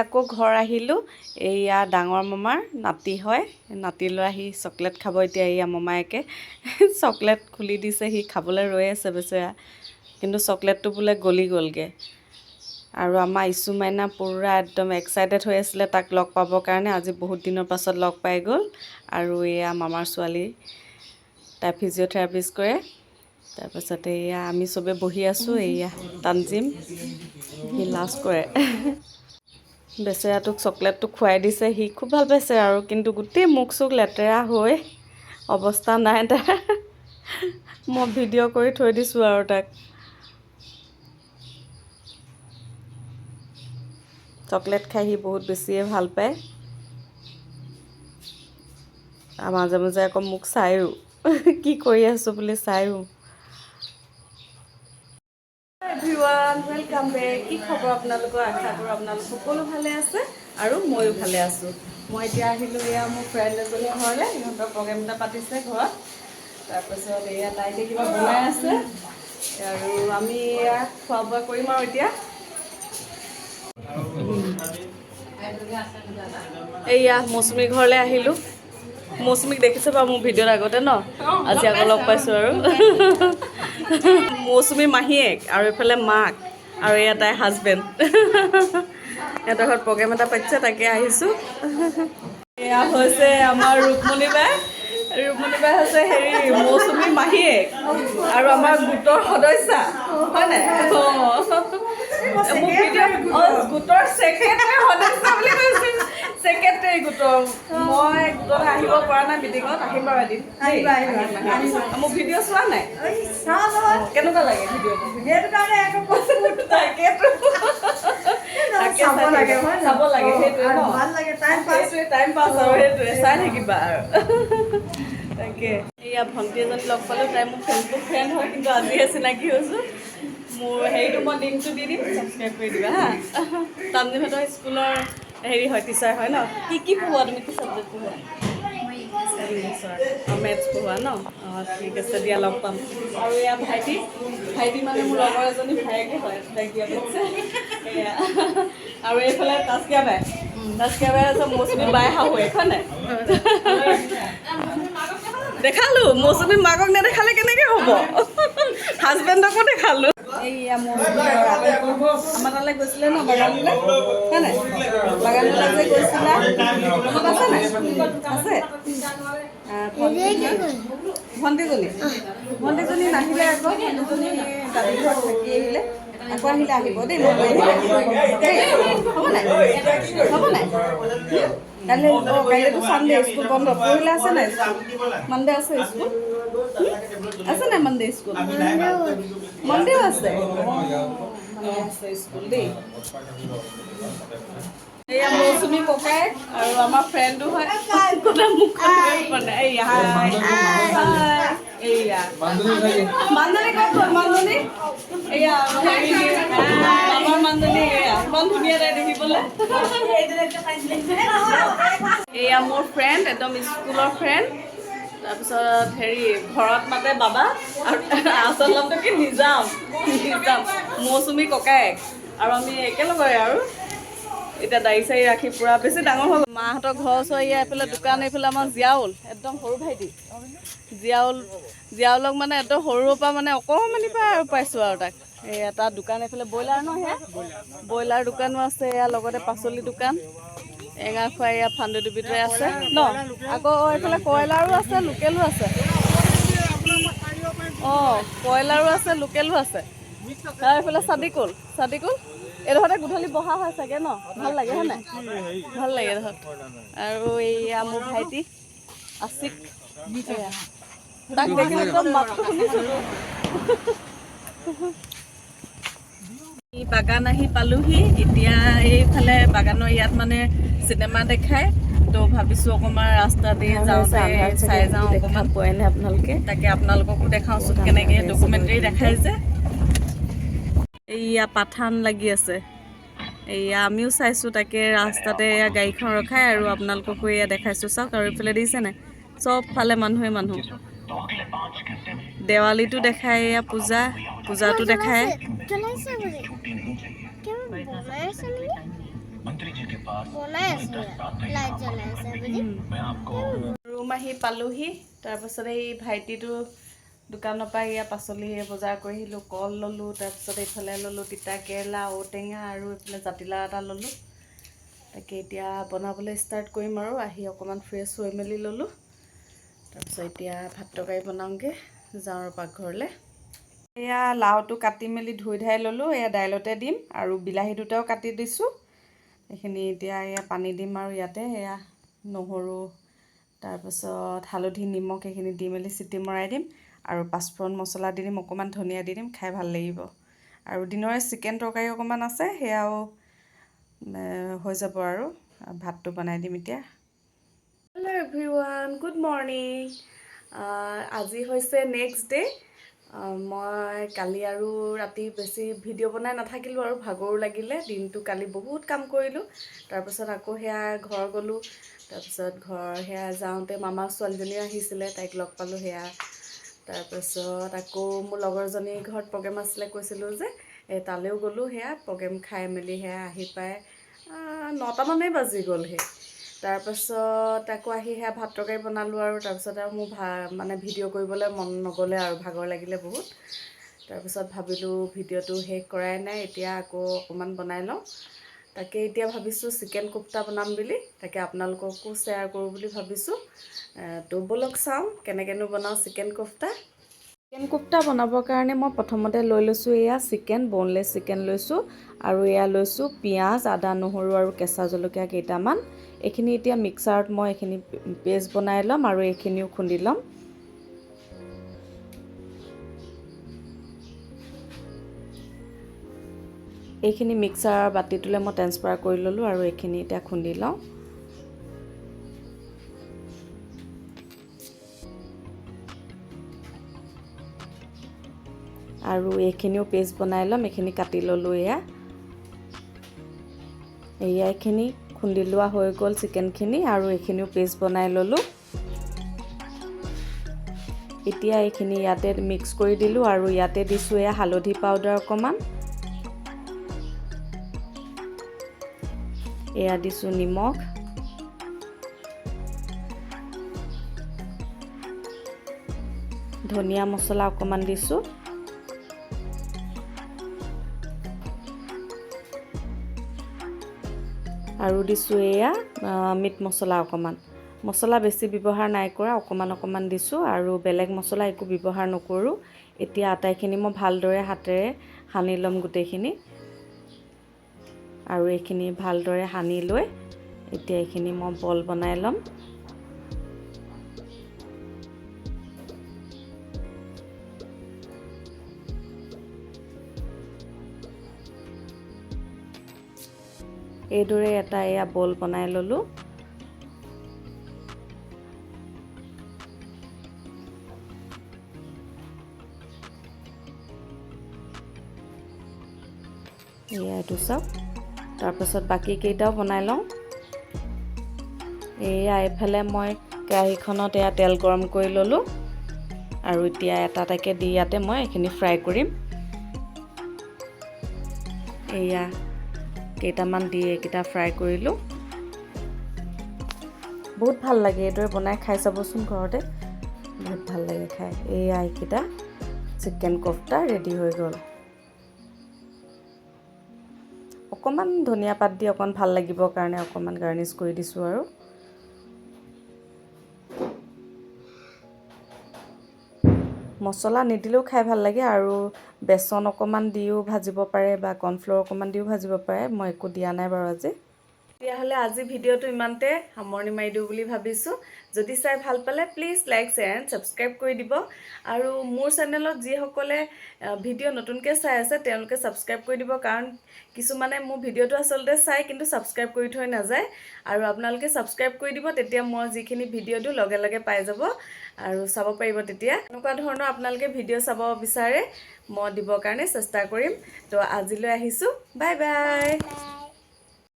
আকৌ ঘৰ আহিলোঁ। এইয়া ডাঙৰ মামাৰ নাতি হয়, নাতিলৈ আহি চকলেট খাব এতিয়া। এইয়া মামায়েকে চকলেট খুলি দিছে, সি খাবলৈ ৰৈ আছে বেচেৰা, কিন্তু চকলেটটো বোলে গলি গ'লগৈ। আৰু আমাৰ ইছু মাইনা পূৰা একদম এক্সাইটেড হৈ আছিলে তাক লগ পাবৰ কাৰণে। আজি বহুত দিনৰ পাছত লগ পাই গ'ল। আৰু এয়া মামাৰ ছোৱালী, তাই ফিজিঅ'থেৰাপিষ্ট কৰে। তাৰপাছতে এয়া আমি চবে বহি আছোঁ। এয়া তানজিম, সি লাজ কৰে। বেচেৰাটোক চকলেটটো খুৱাই দিছে, সি খুব ভাল পাইছে আৰু, কিন্তু গোটেই মুখ চুখ লেতেৰা হৈ অৱস্থা নাই তাৰ। মই ভিডিঅ' কৰি থৈ দিছোঁ আৰু তাক। চকলেট খাই সি বহুত বেছিয়ে ভাল পায়। আৰু মাজে মাজে আকৌ মোক চায়ো, কি কৰি আছোঁ বুলি চায়ো। Everyone, welcome back. কি খবৰ আপোনালোকৰ? আশা কৰোঁ আপোনালোক সকলো ভালে আছে আৰু ময়ো ভালে আছোঁ। মই এতিয়া আহিলোঁ এয়া মোৰ ফ্ৰেণ্ড এজনীৰ ঘৰলৈ। ইহঁতৰ প্ৰগ্ৰেম এটা পাতিছে ঘৰত। তাৰপাছত এয়া তাই এতিয়া কিবা বনাই আছে আৰু আমি এয়া খোৱা বোৱা কৰিম আৰু এতিয়া। এইয়া মৌচুমী ঘৰলৈ আহিলোঁ। মৌচুমীক দেখিছে বাৰু মোৰ ভিডিঅ'ৰ আগতে ন, আজি আকৌ লগ পাইছোঁ আৰু। মৌচুমী মাহীয়েক আৰু এইফালে মাক আৰু এয়া তাইৰ হাজবেণ্ড। সিহঁতৰ ঘৰত প্ৰগ্ৰেম এটা পাতিছে, তাকে আহিছোঁ। এয়া হৈছে আমাৰ ৰুক্মণী বাই। ৰুক্মণী বাই হৈছে হেৰি মৌচুমী মাহীয়েক আৰু আমাৰ গোটৰ সদস্যা, হয় নাই? মোক ভিডিঅ' গোটৰ ছেক্ৰেটাৰী সদস্যা বুলি কৈছে। ছেক্ৰেটাৰী গোটৰ। মই গোটত আহিব পৰা নাই মিটিঙত, আহিম বাৰু এদিন। মোক ভিডিঅ' চোৱা নাই? কেনেকুৱা লাগে ভিডিঅ'টো? চাব লাগে, সেইটোৱে ন, সেইটোৱে টাইম পাছ আৰু, সেইটোৱে চাই থাকিবা আৰু। তাকে এয়া ভণ্টি এজনী লগ পালোঁ, তাই মোৰ ফেচবুক ফ্ৰেণ্ড হয়, কিন্তু আজিহে চিনাকি হৈছোঁ। মোৰ হেৰিটো মই লিংকটো দি দিম, ছাবস্ক্ৰাইব কৰি দিবা হা। তানজিমহঁতৰ স্কুলৰ হেৰি হয়, টিচাৰ হয় ন? কি পঢ়োৱা তুমি? কি ছাবজেক্ট পঢ়োৱা? মেথছ পঢ়োৱা ন? অঁ ঠিক আছে দিয়া, লগ পাম। আৰু এয়া ভাইটি, ভাইটি মানে মোৰ লগৰ এজনী ভায়েকে হয়। এয়া আৰু এইফালে তাস্কিয়া বাই। তাস্কিয়া বাই আছে মৌচুমী বাই শাহুৱেক, হয় নাই? দেখালোঁ, মৌচুমী মাকক নেদেখালে কেনেকৈ হ'ব? হাজবেণ্ডকো দেখালোঁ। এইয়া মৌচুমী আমাৰ তালৈ গৈছিলে ন বাগানলৈ, হয় নাই? বাগানলৈ যে গৈছিলা, মনত আছে নাই? আছে? ভণ্টিজনী নাহিলে আকৌ, ভণ্টিজনী দাদী ঘৰত থাকি আহিলে। আকৌ আহিলে আহিব দেই, মই লৈ আহিলে দেই, হ'ব নাই? হ'ব নাই? কাইলৈতো চানডে, স্কুল বন্ধ। পৰহিলে আছে নাই? মানডে আছে স্কুল? আছে নাই মানডে স্কুল? মানডেও আছে। মানডে আছে স্কুল দেই। এয়া মৌচুমী ককায়েক আৰু আমাৰ ফ্ৰেণ্ডো হয়। এইয়া মানজনী ক'ত গ'ল? মানজনী এয়া আমাৰ মানজনী এয়া ইমান ধুনীয়া তাই দেখিবলৈ। এয়া মোৰ ফ্ৰেণ্ড, একদম স্কুলৰ ফ্ৰেণ্ড। তাৰপিছত হেৰি ঘৰত মাতে বাবা, আৰু আচল নামটো কি নিজাম, মৌচুমী ককায়েক। আৰু আমি একেলগৰে আৰু এতিয়া দাড়ি চাৰি ৰাখি পুৰা বেছি ডাঙৰ হ'ল। মাহঁতৰ ঘৰৰ ওচৰ এয়া এইফালে দোকান, এইফালে আমাৰ জীয়াউল, একদম সৰু ভাইটি জীয়াউলক মানে একদম সৰুৰ পৰা মানে অকণমানিৰ পৰা আৰু পাইছোঁ আৰু তাক। এটা দোকান এইফালে ব্ৰইলাৰ ন, সেয়া ব্ৰইলাৰ দোকানো আছে, এয়া লগতে পাচলি দোকান। এঙা খোৱা এয়া ফান্দুডুবিতে আছে ন, আকৌ এইফালে কয়লাৰো আছে, লোকেলো আছে। অঁ কয়লাৰো আছে, লোকেলো আছে। আৰু এইফালে চাদিকুল এইডোখৰতে গধূলি বহা হয় চাগে ন, ভাল লাগে হয় নাই? ভাল লাগে এইডোখৰত। আৰু এইয়া মোৰ ভাইটি আছিক, তাক দেখিলে একদম মাতটো শুনিছোঁ। বাগান আহি পালোহি এতিয়া। এইফালে বাগানৰ ইয়াত মানে চিনেমা দেখায়, তো ভাবিছোঁ অকণমান ৰাস্তাতে যাওঁতে চাই যাওঁ অকণমান। পোৱাই নাই আপোনালোকে, তাকে আপোনালোককো দেখাওঁচোন কেনেকৈ ডকুমেণ্টাৰী দেখাই যে। এইয়া পাঠান লাগি আছে, এইয়া আমিও চাইছোঁ তাকে ৰাস্তাতে এয়া গাড়ীখন ৰখাই, আৰু আপোনালোককো এয়া দেখাইছোঁ চাওক। আৰু এইফালে দেখিছে নাই, চবফালে মানুহে মানুহ। দেৱালীটো দেখায়, এয়া পূজাটো দেখায়। বনাই আছে লাইট জ্বলাই আছে বুজি ৰুম আহি পালোহি তাৰপিছত এই ভাইটিটো দোকানৰ পৰা এয়া পাচলি বজাৰ কৰি আহিলোঁ কল ল'লোঁ তাৰপিছত এইফালে ল'লোঁ তিতা কেৰেলা ঔটেঙা আৰু এইফালে জাতিলাও এটা ল'লোঁ তাকে এতিয়া বনাবলৈ ষ্টাৰ্ট কৰিম আৰু আহি অকণমান ফ্ৰেছ হৈ মেলি ল'লোঁ তাৰপিছত এতিয়া ভাত তৰকাৰী বনাওঁগৈ যাওঁ আৰু পাকঘৰলৈ এয়া লাওটো কাটি মেলি ধুই ধাই ল'লোঁ এয়া দাইলতে দিম আৰু বিলাহী দুটাও কাটি দিছোঁ এইখিনি এতিয়া এয়া পানী দিম আৰু ইয়াতে এয়া নহৰু তাৰপিছত হালধি নিমখ এইখিনি দি মেলি চিটি মৰাই দিম আৰু পাঁচফোৰণ মছলা দি দিম অকণমান ধনিয়া দি দিম খাই ভাল লাগিব আৰু দিনৰে চিকেন তৰকাৰী অকণমান আছে সেয়াও হৈ যাব আৰু ভাতটো বনাই দিম এতিয়া হেল্ল' এভৰিৱান গুড মৰ্ণিং আজি হৈছে নেক্সট ডে মই কালি আৰু ৰাতি বেছি ভিডিঅ' বনাই নাথাকিলোঁ আৰু ভাগৰো লাগিলে দিনটো কালি বহুত কাম কৰিলোঁ তাৰপিছত আকৌ সেয়া ঘৰ গ'লোঁ তাৰপিছত ঘৰ সেয়া যাওঁতে মামাৰ ছোৱালীজনীও আহিছিলে তাইক লগ পালোঁ সেয়া তাৰপিছত আকৌ মোৰ লগৰজনীৰ ঘৰত প্ৰগ্ৰেম আছিলে কৈছিলোঁ যে তালৈও গ'লোঁ সেয়া প্ৰগ্ৰেম খাই মেলি সেয়া আহি পাই 9টামানেই বাজি গ'লহি তাৰপাছত আকৌ আহি সেয়া ভাত তৰকাৰী বনালোঁ আৰু তাৰপিছত আৰু মোৰ মানে ভিডিঅ' কৰিবলৈ মন নগ'লে আৰু ভাগৰ লাগিলে বহুত তাৰপিছত ভাবিলোঁ ভিডিঅ'টো শেষ কৰাই নাই এতিয়া আকৌ অকণমান বনাই লওঁ তাকে এতিয়া ভাবিছোঁ চিকেন কোফ্তা বনাম বুলি তাকে আপোনালোককো শ্বেয়াৰ কৰোঁ বুলি ভাবিছোঁ তো ব'লক চাওঁ কেনেকৈনো বনাওঁ চিকেন কোফ্তা বনাবৰ কাৰণে মই প্ৰথমতে লৈ লৈছোঁ এয়া চিকেন বনলেছ চিকেন লৈছোঁ আৰু এয়া লৈছোঁ পিঁয়াজ আদা নহৰু আৰু কেঁচা জলকীয়া কেইটামান এইখিনি এতিয়া মিক্সাৰত মই এইখিনি পেষ্ট বনাই ল'ম আৰু এইখিনিও খুন্দি ল'ম এইখিনি মিক্সাৰ বাতিটোলৈ মই ট্ৰেন্সফাৰ কৰি ল'লোঁ আৰু এইখিনি এতিয়া খুন্দি লওঁ আৰু এইখিনিও পেষ্ট বনাই ল'ম এইখিনি কাটি ল'লোঁ এয়া এইখিনি খুন্দি লোৱা হৈ গ'ল চিকেনখিনি আৰু এইখিনিও পেষ্ট বনাই ল'লোঁ এতিয়া এইখিনি ইয়াতে মিক্স কৰি দিলোঁ আৰু ইয়াতে দিছোঁ এয়া হালধি পাউডাৰ অকণমান এয়া দিছোঁ নিমখ ধনিয়া মছলা অকণমান দিছোঁ আৰু দিছোঁ এয়া মিট মছলা অকণমান মছলা বেছি ব্যৱহাৰ নাই কৰা অকণমান দিছোঁ আৰু বেলেগ মছলা একো ব্যৱহাৰ নকৰোঁ এতিয়া আটাইখিনি মই ভালদৰে হাতেৰে সানি ল'ম গোটেইখিনি আৰু এইখিনি ভালদৰে সানি লৈ এতিয়া এইখিনি মই বল বনাই ল'ম এইদৰে এটা এয়া বল বনাই ল'লোঁ এয়া এইটো চাওক তাৰপাছত বাকী কেইটাও বনাই লওঁ এয়া এইফালে মই কেৰাহীখনত এয়া তেল গৰম কৰি ল'লোঁ আৰু এতিয়া এটা এটাকৈ দি ইয়াতে মই এইখিনি ফ্ৰাই কৰিম এয়া কেইটামান দি এইকেইটা ফ্ৰাই কৰিলোঁ বহুত ভাল লাগে এইদৰে বনাই খাই চাবচোন ঘৰতে বহুত ভাল লাগে খাই এয়া এইকেইটা চিকেন কোফ্তা ৰেডি হৈ গ'ল অকণমান ধনিয়া পাত দি অকণ ভাল লাগিবৰ কাৰণে অকণমান গাৰ্নিছ কৰি দিছোঁ আৰু মছলা নিদিলেও খাই ভাল লাগে আৰু বেচন অকণমান দিও ভাজিব পাৰে বা কৰ্ণফ্ল'ৰ অকণমান দিও ভাজিব পাৰে মই একো দিয়া নাই বাৰু আজি তেতিয়াহ'লে আজি ভিডিঅ'টো ইমানতে সামৰণি মাৰি দিওঁ বুলি ভাবিছোঁ যদি চাই ভাল পালে please like share and subscribe কৰি দিব আৰু মোৰ চেনেলত যিসকলে ভিডিঅ' নতুনকৈ চাই আছে তেওঁলোকে ছাবস্ক্ৰাইব কৰি দিব কাৰণ কিছুমানে মোৰ ভিডিঅ'টো আচলতে চাই কিন্তু ছাবস্ক্ৰাইব কৰি থৈ নাযায় আৰু আপোনালোকে ছাবস্ক্ৰাইব কৰি দিব তেতিয়া মই যিখিনি ভিডিঅ' দিওঁ লগে লগে পাই যাব আৰু চাব পাৰিব তেতিয়া এনেকুৱা ধৰণৰ আপোনালোকে ভিডিঅ' চাব বিচাৰে মই দিবৰ কাৰণে চেষ্টা কৰিম তো আজিলৈ আহিছোঁ বাই বাই